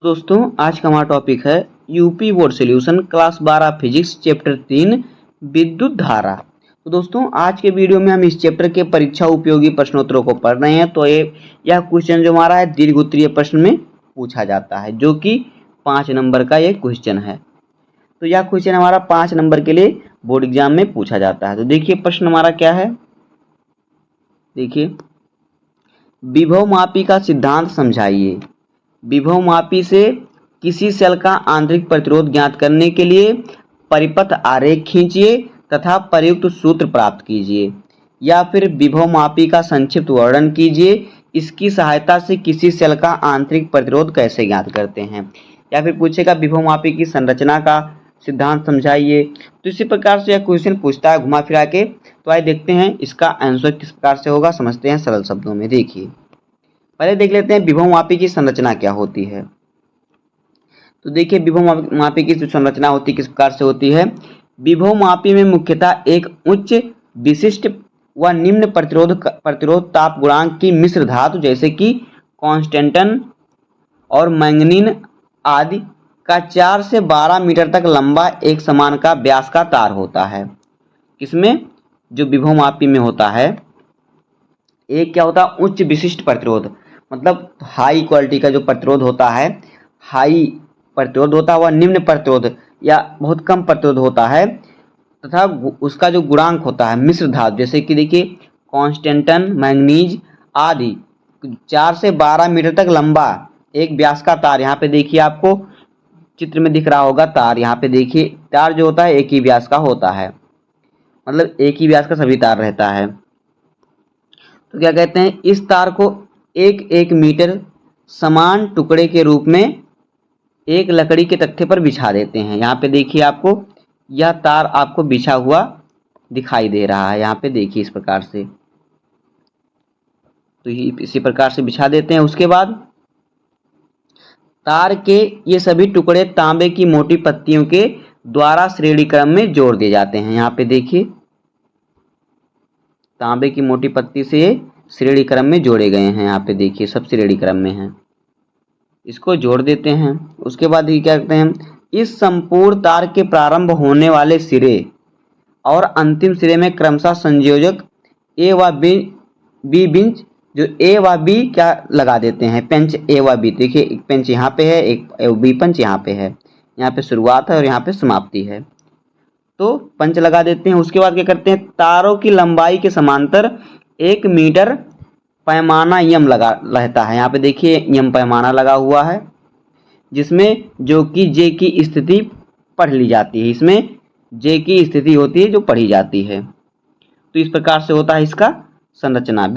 दोस्तों आज का हमारा टॉपिक है UP board solution class 12 physics chapter 3 विद्युत धारा। तो दोस्तों आज के वीडियो में हम इस चैप्टर के परीक्षा उपयोगी प्रश्नोत्तरों को पढ़ रहे हैं। तो यह क्वेश्चन जो हमारा है दीर्घ उत्तरीय प्रश्न में पूछा जाता है, जो कि 5 नंबर का ये क्वेश्चन है। तो यह क्वेश्चन हमारा 5 नंबर के लिए बोर्ड एग्जाम में पूछा जाता है। तो देखिए प्रश्न हमारा क्या है। देखिए, विभव मापी का सिद्धांत समझाइए। विभव मापी से किसी सेल का आंतरिक प्रतिरोध ज्ञात करने के लिए परिपथ आरेख खींचिए तथा प्रयुक्त सूत्र प्राप्त कीजिए, या फिर विभव मापी का संक्षिप्त वर्णन कीजिए। इसकी सहायता से किसी सेल का आंतरिक प्रतिरोध कैसे ज्ञात करते हैं। या फिर पूछेगा विभव मापी की संरचना का सिद्धांत समझाइए। तो इसी प्रकार से यह क्वेश्चन पूछता है घुमा फिरा के। तो आइए देखते हैं इसका आंसर किस प्रकार से होगा, समझते हैं सरल शब्दों में। देखिए, पहले देख लेते हैं विभव मापी की संरचना क्या होती है। तो देखिए विभव मापी की जो संरचना होती है किस प्रकार से होती है। विभव मापी में मुख्यतः एक उच्च विशिष्ट व निम्न प्रतिरोध ताप गुणांक की मिश्र धातु जैसे कि कांस्टेंटन और मैंगनीन आदि का 4 से 12 मीटर तक लंबा एक समान का व्यास का तार होता है। किसमें, जो विभव मापी में होता है। एक क्या होता है, उच्च विशिष्ट प्रतिरोध, मतलब हाई क्वालिटी का जो प्रतिरोध होता है, हाई प्रतिरोध होता है। वह निम्न प्रतिरोध या बहुत कम प्रतिरोध होता है, तथा उसका जो गुणांक होता है मिश्र धातु जैसे कि देखिए कांस्टेंटन, मैंगनीज आदि 4 से 12 मीटर तक लंबा एक व्यास का तार। यहाँ पे देखिए आपको चित्र में दिख रहा होगा तार। यहाँ पे देखिए तार जो होता है एक ही व्यास का होता है, मतलब एक ही व्यास का सभी तार रहता है। तो क्या कहते हैं, इस तार को एक एक मीटर समान टुकड़े के रूप में एक लकड़ी के तख्ते पर बिछा देते हैं। यहाँ पे देखिए आपको यह तार आपको बिछा हुआ दिखाई दे रहा है। यहाँ पे देखिए इस प्रकार से, तो इसी प्रकार से बिछा देते हैं। उसके बाद तार के ये सभी टुकड़े तांबे की मोटी पत्तियों के द्वारा श्रेणी क्रम में जोड़ दिए जाते हैं। यहाँ पे देखिए तांबे की मोटी पत्ती से श्रेणी क्रम में जोड़े गए हैं। यहाँ पे देखिए सब श्रेणी क्रम में हैं, इसको जोड़ देते हैं। उसके बाद ये क्या करते हैं, इस संपूर्ण तार के प्रारंभ होने वाले सिरे और अंतिम सिरे में क्रमशः संयोजक ए व बी बिंच, जो ए व बी क्या लगा देते हैं, पेंच ए व बी। देखिए एक पेंच यहाँ पे है, एक बी पंच यहाँ पे है। यहाँ पे शुरुआत है और यहाँ पे समाप्ति है, तो पंच लगा देते हैं। उसके बाद क्या करते हैं, तारों की लंबाई के समांतर 1 मीटर पैमाना यम लगा रहता है। यहाँ पे देखिए यम पैमाना लगा हुआ है, जिसमें जो कि जे की स्थिति पढ़ ली जाती है। इसमें जे की स्थिति होती है जो पढ़ी जाती है। तो इस प्रकार से होता है इसका संरचना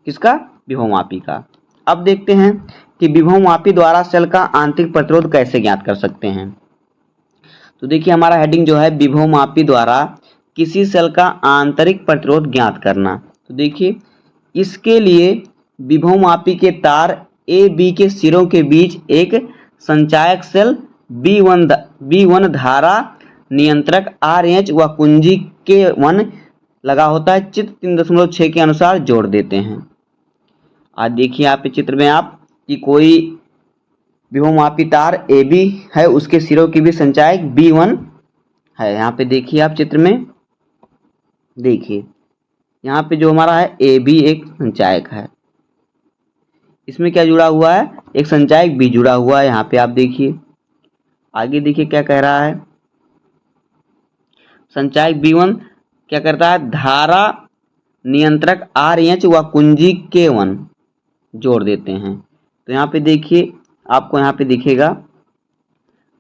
किसका, विभवमापी का। अब देखते हैं कि विभवमापी द्वारा सेल का आंतरिक प्रतिरोध कैसे ज्ञात कर सकते हैं। तो देखिए हमारा हेडिंग जो है विभवमापी द्वारा किसी सेल का आंतरिक प्रतिरोध ज्ञात करना। तो देखिए इसके लिए विभवमापी के तार ए बी के सिरों के बीच एक संचायक सेल B1 धारा नियंत्रक RH व कुंजी K1 लगा होता है। चित्र 3.6 के अनुसार जोड़ देते हैं। आज देखिए आप चित्र में आप कि कोई विभवमापी तार AB है, उसके सिरों की भी संचायक B1 है। यहाँ पे देखिए आप चित्र में देखिए, यहाँ पे जो हमारा है AB एक संचायक है, इसमें क्या जुड़ा हुआ है, एक संचायक B जुड़ा हुआ है। यहाँ पे आप देखिए आगे देखिए क्या कह रहा है, संचायक B1 क्या करता है, धारा नियंत्रक RH व कुंजी K1 जोड़ देते हैं। तो यहाँ पे देखिए आपको यहाँ पे दिखेगा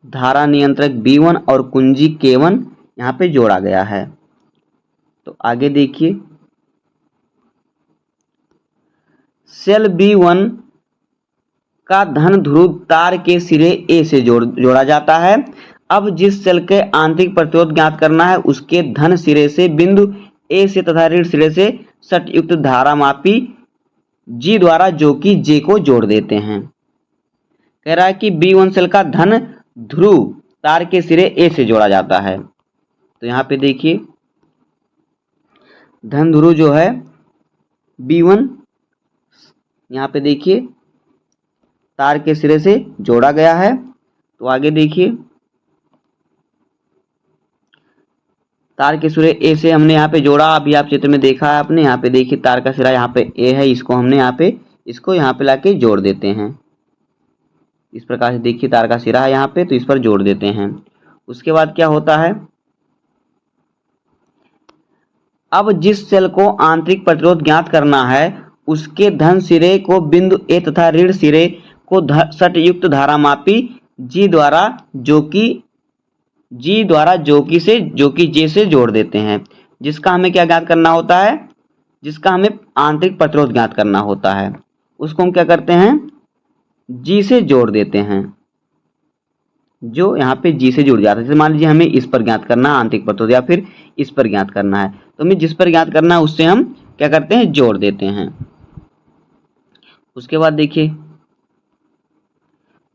धारा नियंत्रक B1 और कुंजी K1 यहाँ पे जोड़ा गया है। तो आगे देखिए सेल B1 का धन ध्रुव तार के सिरे A से जोड़ा जाता है। अब जिस सेल के आंतरिक प्रतिरोध ज्ञात करना है, उसके धन सिरे से बिंदु A से तथा ऋण सिरे से सटयुक्त धारा मापी G द्वारा, जो कि J को जोड़ देते हैं। कह रहा है कि B1 सेल का धन ध्रुव तार के सिरे A से जोड़ा जाता है। तो यहाँ पे देखिए धन ध्रुव जो है B1, यहाँ पे देखिए तार के सिरे से जोड़ा गया है। तो आगे देखिए, तार के सिरे ए से हमने यहाँ पे जोड़ा, अभी आप चित्र में देखा है आपने। यहाँ पे देखिए तार का सिरा यहाँ पे ए है, इसको हमने यहाँ पे लाके जोड़ देते हैं। इस प्रकार से देखिए तार का सिरा है यहाँ पे, तो इस पर जोड़ देते हैं। उसके बाद क्या होता है, अब जिस सेल को आंतरिक प्रतिरोध ज्ञात करना है उसके धन सिरे को बिंदु ए तथा ऋण सिरे को सटयुक्त धारामापी जी द्वारा जो कि जे से जोड़ देते हैं। जिसका हमें क्या ज्ञात करना होता है, जिसका हमें आंतरिक प्रतिरोध ज्ञात करना होता है, उसको हम क्या करते हैं, जी से जोड़ देते हैं, जो यहाँ पे जी से जुड़ जाता है। जैसे मान लीजिए हमें इस पर ज्ञात करना है आंतरिक प्रतिरोध, या फिर इस पर ज्ञात करना है, तो हमें जिस पर ज्ञात करना है उससे हम क्या करते हैं, जोड़ देते हैं। उसके बाद देखिए,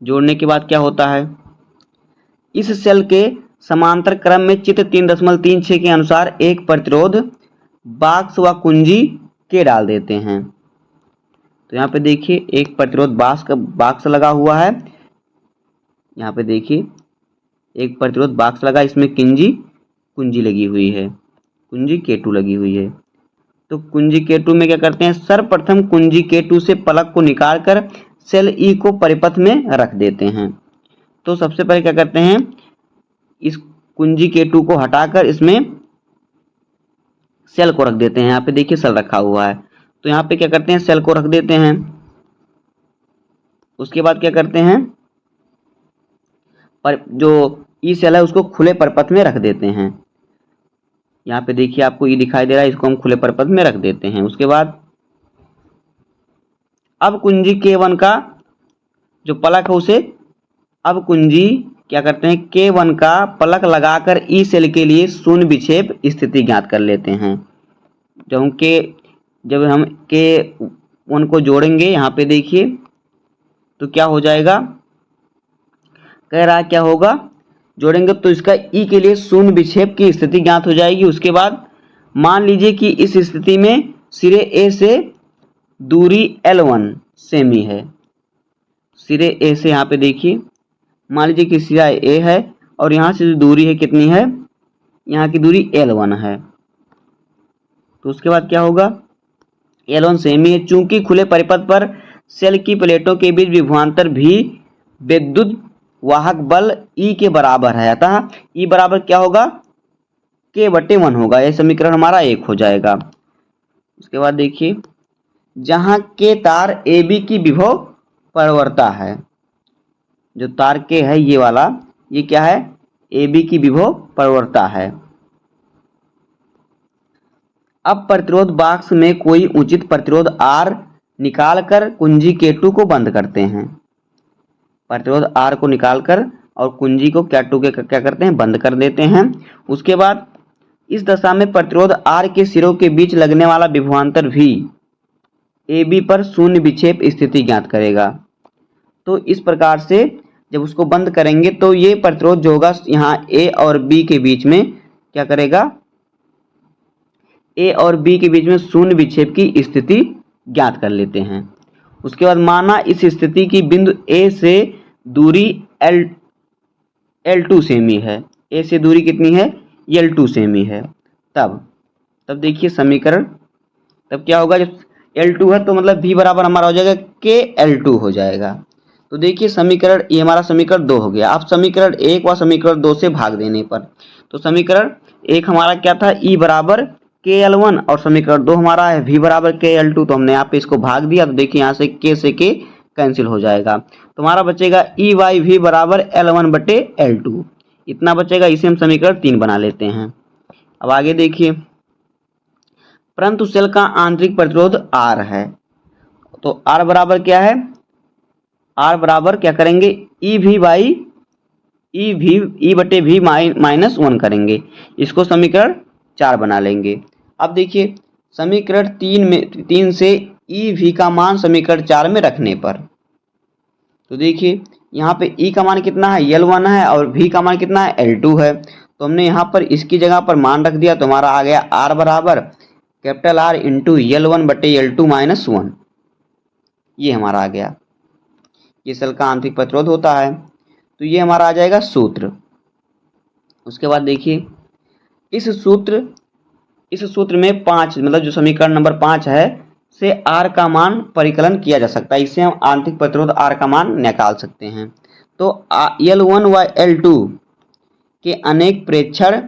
जोड़ने के बाद क्या होता है, इस सेल के समांतर क्रम में चित्र 3.36 के अनुसार एक प्रतिरोध बॉक्स व कुंजी के डाल देते हैं। तो यहाँ पे देखिए एक प्रतिरोध बॉक्स लगा हुआ है। यहाँ पे देखिए एक प्रतिरोध बॉक्स लगा, इसमें कुंजी लगी हुई है, कुंजी K2 लगी हुई है। तो कुंजी K2 में क्या करते हैं, सर्वप्रथम कुंजी K2 से पलक को निकालकर सेल E को परिपथ में रख देते हैं। तो सबसे पहले क्या करते हैं, इस कुंजी K2 को हटाकर इसमें सेल को रख देते हैं। यहाँ पे देखिए सेल रखा हुआ है, तो यहाँ पे क्या करते हैं, सेल को रख देते हैं। उसके बाद क्या करते हैं, पर जो ई सेल है उसको खुले परिपथ में रख देते हैं। यहाँ पे देखिए आपको ई दिखाई दे रहा है, इसको हम खुले परिपथ में रख देते हैं। उसके बाद अब कुंजी K1 का जो पलक है उसे, अब कुंजी क्या करते हैं, K1 का पलक लगाकर ई सेल के लिए शून्य विक्षेप स्थिति ज्ञात कर लेते हैं। जब हम K1 को जोड़ेंगे यहाँ पे देखिए, तो क्या हो जाएगा, कह रहा है क्या होगा, जोड़ेंगे तो इसका ई के लिए शून्य विक्षेप की स्थिति ज्ञात हो जाएगी। उसके बाद मान लीजिए कि इस स्थिति में सिरे ए से दूरी L1 सेमी है। सिरे ए से यहाँ पे देखिए, मान लीजिए कि सिरा ए है और यहाँ से जो दूरी है कितनी है, यहाँ की दूरी L1 है। तो उसके बाद क्या होगा, L1 सेमी है। चूंकि खुले परिपथ पर सेल की प्लेटों के बीच विभवांतर भी विद्युत वाहक बल E के बराबर है, अतः E बराबर क्या होगा, K/1 होगा। यह समीकरण हमारा 1 हो जाएगा। उसके बाद देखिए, जहां K तार AB की विभव प्रवणता है, जो तार K है ये वाला, ये क्या है, AB की विभव प्रवणता है। अब प्रतिरोध बॉक्स में कोई उचित प्रतिरोध R निकालकर कुंजी K2 को बंद करते हैं। प्रतिरोध R को निकालकर और कुंजी को K2 के क्या करते हैं, बंद कर देते हैं। उसके बाद इस दशा में प्रतिरोध R के सिरों के बीच लगने वाला विभवांतर भी AB पर शून्य विक्षेप स्थिति ज्ञात करेगा। तो इस प्रकार से जब उसको बंद करेंगे तो ये प्रतिरोध जो होगा यहाँ A और B के बीच में क्या करेगा, A और B के बीच में शून्य विक्षेप की स्थिति ज्ञात कर लेते हैं। उसके बाद माना इस स्थिति की बिंदु A से दूरी L2 सेमी है। A से दूरी कितनी है, L2 सेमी है। तब देखिए समीकरण, तब क्या होगा, जब L2 है तो मतलब V बराबर हमारा हो जाएगा KL2 हो जाएगा। तो देखिए समीकरण, ये हमारा समीकरण 2 हो गया। अब समीकरण 1 व समीकरण 2 से भाग देने पर, तो समीकरण 1 हमारा क्या था, E बराबर KL1, और समीकरण 2 हमारा है V बराबर KL2। तो हमने यहाँ पे इसको भाग दिया, तो देखिए यहाँ से K से K कैंसिल हो जाएगा, तो हमारा बचेगा E/V बराबर L1/L2, इतना बचेगा। इसे हम समीकरण 3 बना लेते हैं। अब आगे देखिए, परंतु सेल का आंतरिक प्रतिरोध R है, तो R बराबर क्या है, R बराबर क्या करेंगे, E/V-1 करेंगे, इसको समीकरण 4 बना लेंगे। अब देखिए समीकरण 3 से EV का मान समीकरण 4 में रखने पर, तो देखिए यहाँ पे E का मान कितना है, L1 है, और V का मान कितना है, L2 है। तो हमने यहाँ पर इसकी जगह पर मान रख दिया, तो हमारा आ गया R बराबर कैपिटल R इंटू L1/L2 -1, ये हमारा आ गया। ये सेल का आंतरिक प्रतिरोध होता है। तो ये हमारा आ जाएगा सूत्र। उसके बाद देखिए इस सूत्र में 5 मतलब जो समीकरण नंबर 5 है से R का मान परिकलन किया जा सकता है। इससे हम आंतरिक प्रतिरोध R का मान निकाल सकते हैं। तो L1 व L2 के अनेक प्रेक्षण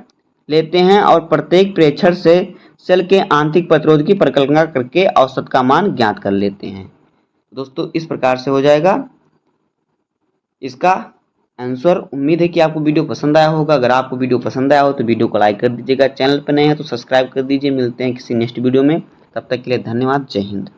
लेते हैं और प्रत्येक प्रेक्षण से सेल के आंतरिक प्रतिरोध की परिकल्पना करके औसत का मान ज्ञात कर लेते हैं। दोस्तों इस प्रकार से हो जाएगा इसका आंसर। उम्मीद है कि आपको वीडियो पसंद आया होगा। अगर आपको वीडियो पसंद आया हो तो वीडियो को लाइक कर दीजिएगा, चैनल पर नए हैं तो सब्सक्राइब कर दीजिए। मिलते हैं किसी नेक्स्ट वीडियो में, तब तक के लिए धन्यवाद। जय हिंद।